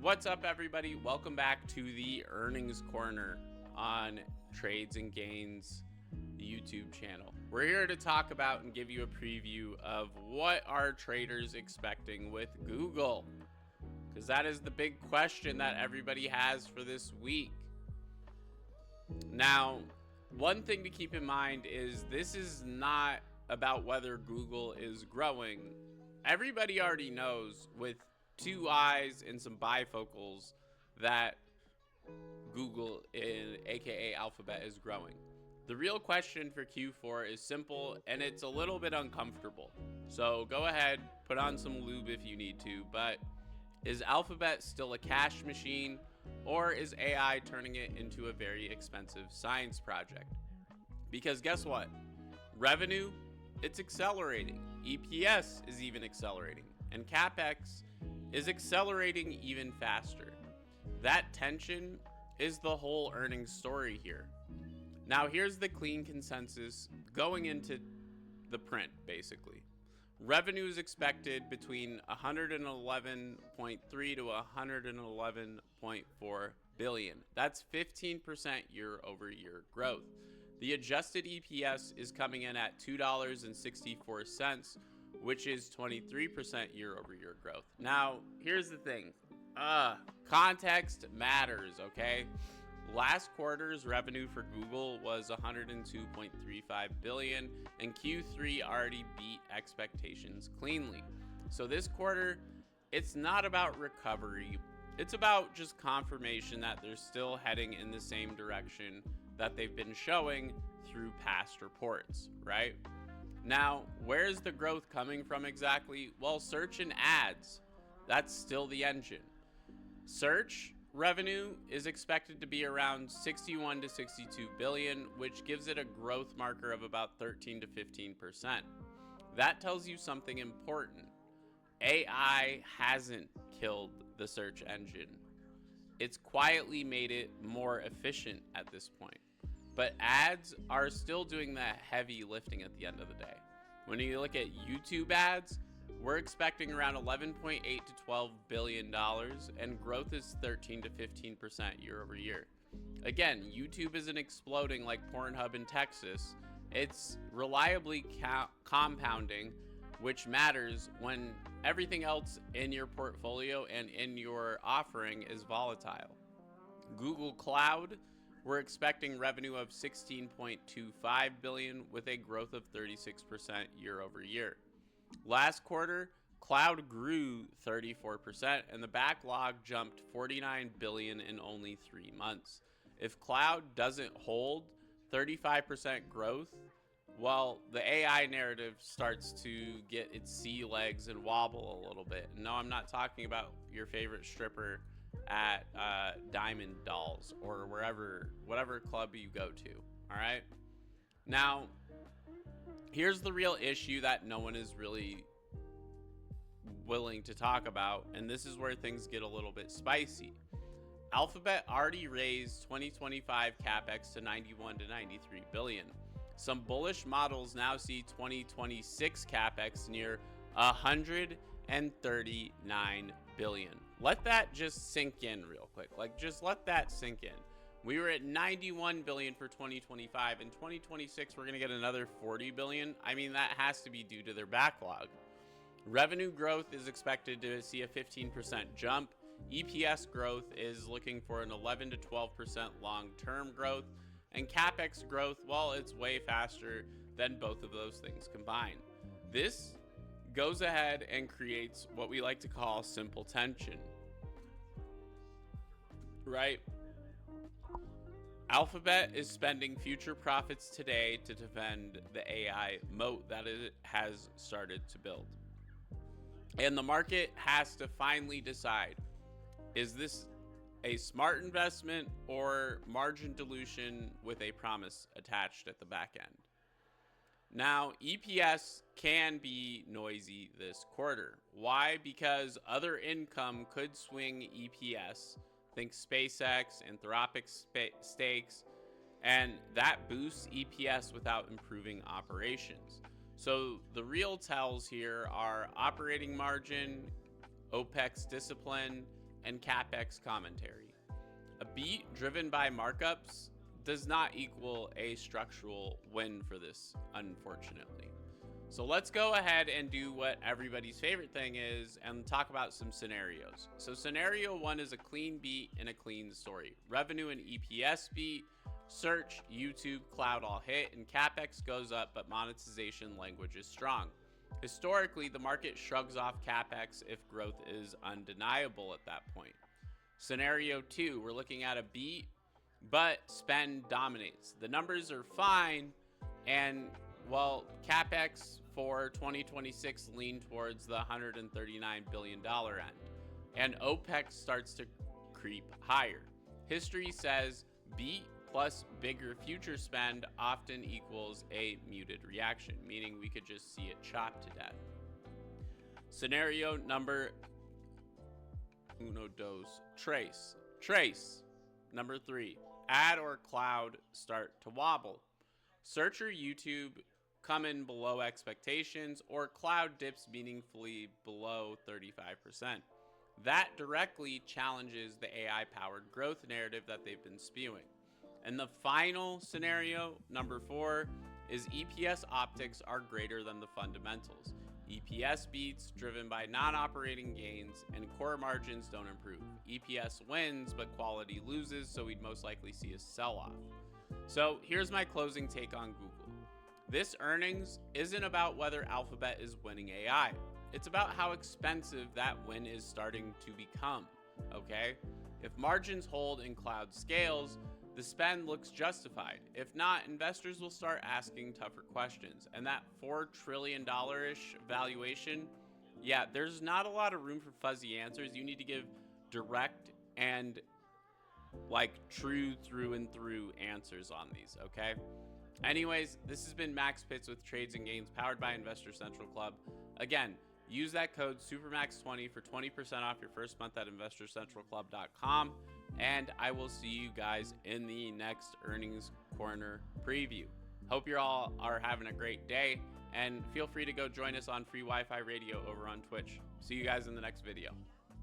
What's up, everybody? Welcome back to the Earnings Corner on Trades and Gains, the YouTube channel. We're here to talk about and give you a preview of what are traders expecting with Google, because that is the big question that everybody has for this week. Now, one thing to keep in mind is this is not about whether Google is growing. Everybody already knows with two eyes and some bifocals that Google, aka Alphabet, is growing. The real question for Q4 is simple, and it's a little bit uncomfortable. So go ahead, put on some lube if you need to, but is Alphabet still a cash machine, or is AI turning it into a very expensive science project? Because guess what? Revenue, it's accelerating. EPS is even accelerating. And capex is accelerating even faster. That tension is the whole earnings story here. Now, here's the clean consensus going into the print, basically. Revenue is expected between 111.3 to 111.4 billion. That's 15% year over year growth. The adjusted EPS is coming in at $2.64, which is 23% year over year growth. Now, here's the thing. Context matters, okay? Last quarter's revenue for Google was 102.35 billion, and Q3 already beat expectations cleanly. So this quarter, it's not about recovery. It's about just confirmation that they're still heading in the same direction that they've been showing through past reports, right? Now, where's the growth coming from exactly? Well, search and ads. That's still the engine. Search revenue is expected to be around 61 to 62 billion, which gives it a growth marker of about 13 to 15%. That tells you something important. AI hasn't killed the search engine. It's quietly made it more efficient at this point. But ads are still doing that heavy lifting at the end of the day. When you look at YouTube ads, we're expecting around 11.8 to 12 billion dollars, and growth is 13 to 15% year over year. Again, YouTube isn't exploding like Pornhub in Texas. It's reliably compounding, which matters when everything else in your portfolio and in your offering is volatile. Google Cloud, we're expecting revenue of 16.25 billion with a growth of 36% year over year. Last quarter, cloud grew 34% and the backlog jumped 49 billion in only 3 months. If cloud doesn't hold 35% growth, well, the AI narrative starts to get its sea legs and wobble a little bit. No, I'm not talking about your favorite stripper at Diamond Dolls or whatever club you go to. All right. Now, here's the real issue that no one is really willing to talk about, and this is where things get a little bit spicy. Alphabet already raised 2025 capex to 91 to 93 billion. Some bullish models now see 2026 capex near 139 billion. Let that just sink in real quick. Just let that sink in. We were at 91 billion for 2025. In 2026, we're going to get another 40 billion. I mean, that has to be due to their backlog. Revenue growth is expected to see a 15% jump. EPS growth is looking for an 11 to 12% long-term growth. And capex growth, well, it's way faster than both of those things combined. This goes ahead and creates what we like to call simple tension, right? Alphabet is spending future profits today to defend the AI moat that it has started to build. And the market has to finally decide, is this a smart investment or margin dilution with a promise attached at the back end? Now, EPS can be noisy this quarter. Why? Because other income could swing EPS. Think SpaceX, Anthropic stakes, and that boosts EPS without improving operations. So the real tells here are operating margin, OPEX discipline, and capex commentary. A beat driven by markups does not equal a structural win for this, unfortunately. So let's go ahead and do what everybody's favorite thing is and talk about some scenarios. So scenario 1 is a clean beat and a clean story. Revenue and EPS beat, search, YouTube, cloud all hit, and capex goes up, but monetization language is strong. Historically, the market shrugs off capex if growth is undeniable at that point. Scenario 2, we're looking at a beat, but spend dominates. The numbers are fine, and well, capex for 2026 lean towards the $139 billion end, and OPEX starts to creep higher. History says beat plus bigger future spend often equals a muted reaction, meaning we could just see it chopped to death. Scenario number uno dos, trace. Number 3, ad or cloud start to wobble. Search or YouTube come in below expectations, or cloud dips meaningfully below 35%. That directly challenges the AI-powered growth narrative that they've been spewing. And the final scenario, number 4, is EPS optics are greater than the fundamentals. EPS beats driven by non-operating gains, and core margins don't improve. EPS wins, but quality loses, so we'd most likely see a sell-off. So here's my closing take on Google. This earnings isn't about whether Alphabet is winning AI. It's about how expensive that win is starting to become, okay? If margins hold and cloud scales, the spend looks justified. If not, investors will start asking tougher questions. And that $4 trillion-ish valuation, yeah, there's not a lot of room for fuzzy answers. You need to give direct and like true through and through answers on these, okay? Anyways, this has been Max Pitts with Trades and Gains powered by Investor Central Club. Again, use that code SUPERMAX20 for 20% off your first month at investorcentralclub.com. And I will see you guys in the next earnings corner preview. Hope you all are having a great day, and feel free to go join us on Free Wi-Fi Radio over on Twitch. See you guys in the next video.